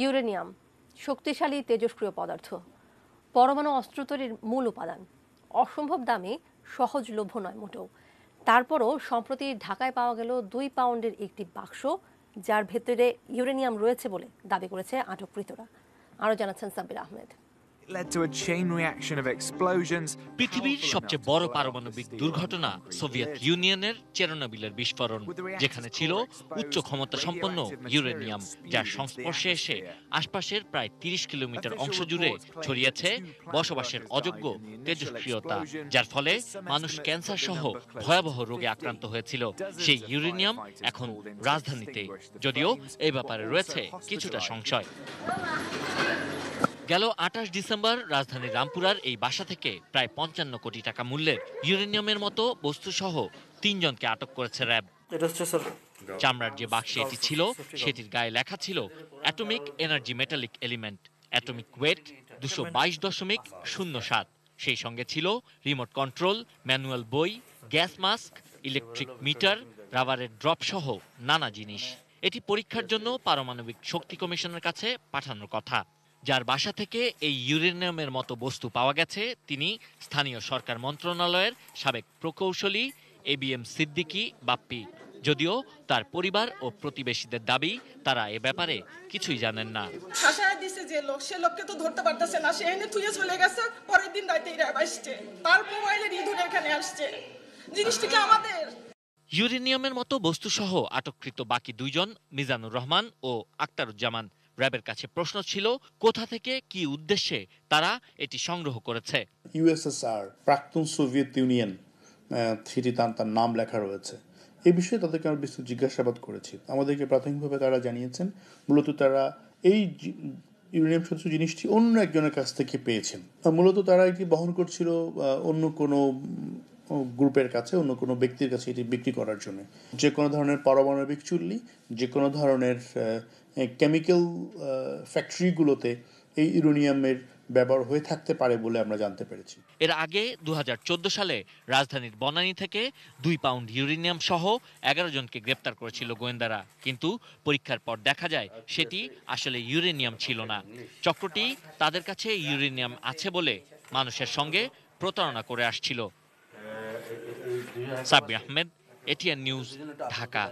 Uranium শক্তিশালী তেজস্ক্রিয় পদার্থ, পরমাণু অস্ত্র তৈরির মূল উপাদান, অসম্ভব দামে সহজলভ্য নয় মোটেও। তারপরও সম্প্রতি ঢাকায় পাওয়া গেল 2 পাউন্ডের একটি বাক্স, যার ভেতরে ইউরেনিয়াম রয়েছে বলে দাবি করেছে আটককৃতরা। আরও জানাচ্ছেন সাব্বির আহমেদ। পৃথিবীর সবচেয়ে বড় পারমাণবিক দুর্ঘটনা সোভিয়েত ইউনিয়নের চেরনোবিলের বিস্ফোরণ, যেখানে ছিল উচ্চ ক্ষমতা সম্পন্ন ইউরেনিয়াম, যার সংস্পর্শে এসে আশপাশের প্রায় 30 কিলোমিটার অংশ জুড়ে ছড়িয়েছে বসবাসের অযোগ্য তেজস্ক্রিয়তা, যার ফলে মানুষ ক্যান্সার সহ ভয়াবহ রোগে আক্রান্ত হয়েছিল। সেই ইউরেনিয়াম এখন রাজধানীতে, যদিও এই ব্যাপারে রয়েছে কিছুটা সংশয়। গেল 28 ডিসেম্বর রাজধানীর রামপুরার এই বাসা থেকে প্রায় 55 কোটি টাকা মূল্যের ইউরেনিয়ামের মতো বস্তুসহ 3 জনকে আটক করেছে র্যাব। চামড়ার যে বাক্সে এটি ছিল সেটির গায়ে লেখা ছিল atomic energy metallic element, atomic weight 222.07। সেই সঙ্গে ছিল রিমোট কন্ট্রোল, ম্যানুয়াল বই, গ্যাস মাস্ক, ইলেকট্রিক মিটার, রাবারের ড্রপ সহ নানা জিনিস। এটি পরীক্ষার জন্য পারমাণবিক শক্তি কমিশনের কাছে পাঠানোর কথা। যার বাসা থেকে এই ইউরেনিয়ামের মতো বস্তু পাওয়া গেছে তিনি স্থানীয় সরকার মন্ত্রণালয়ের সাবেক প্রকৌশলী ABM সিদ্দিকী বাপ্পি। যদিও তার পরিবার ও প্রতিবেশীদের দাবি তারা এ ব্যাপারে কিছুই জানেন না। আশায় দিছে যে লোক, সে লোককে তো ধরতে পারতেছে না, সে এনে থুয়ে চলে গেছে। পরের দিন রাতে র্যাব আসছে, তার মোবাইলের ইঁদুর এখানে আসছে। জিনিসটিকে আমাদের ইউরেনিয়ামের মতো বস্তুসহ আটককৃত বাকি 2 জন মিজানুর রহমান ও আক্তারুজ্জামান। র্যাবের কাছে প্রশ্ন ছিল কোথা থেকে কি উদ্দেশ্যে তারা এটি সংগ্রহ করেছে। USSR প্রাক্তন সোভিয়েত ইউনিয়ন, সেটি তার নাম লেখা রয়েছে। এই বিষয়ে তাদেরকে আমরা বিস্তৃত জিজ্ঞাসাবাদ করেছি। আমাদেরকে প্রাথমিকভাবে তারা জানিয়েছেন মূলত তারা এই ইউরেনিয়াম সদৃশ জিনিসটি অন্য একজনের কাছ থেকে পেয়েছেন। মূলত তারা এটি বহন করছিল অন্য কোনো গ্রুপের কাছে, অন্য কোনো ব্যক্তির কাছে এটি বিক্রি করার জন্য। যে কোনো ধরনের পারমাণবিক চুল্লি, যে কোনো ধরনের কেমিক্যাল ফ্যাক্টরিগুলোতে এই ইউরেনিয়ামের ব্যবহার হয়ে থাকতে পারে বলে আমরা জানতে পেরেছি। এর আগে 2014 সালে রাজধানীর বনানী থেকে 2 পাউন্ড ইউরেনিয়াম সহ 11 জনকে গ্রেপ্তার করেছিল গোয়েন্দারা, কিন্তু পরীক্ষার পর দেখা যায় সেটি আসলে ইউরেনিয়াম ছিল না। চক্রটি তাদের কাছে ইউরেনিয়াম আছে বলে মানুষের সঙ্গে প্রতারণা করে আসছিল। Sabbir Ahmed, ATN news, Dhaka.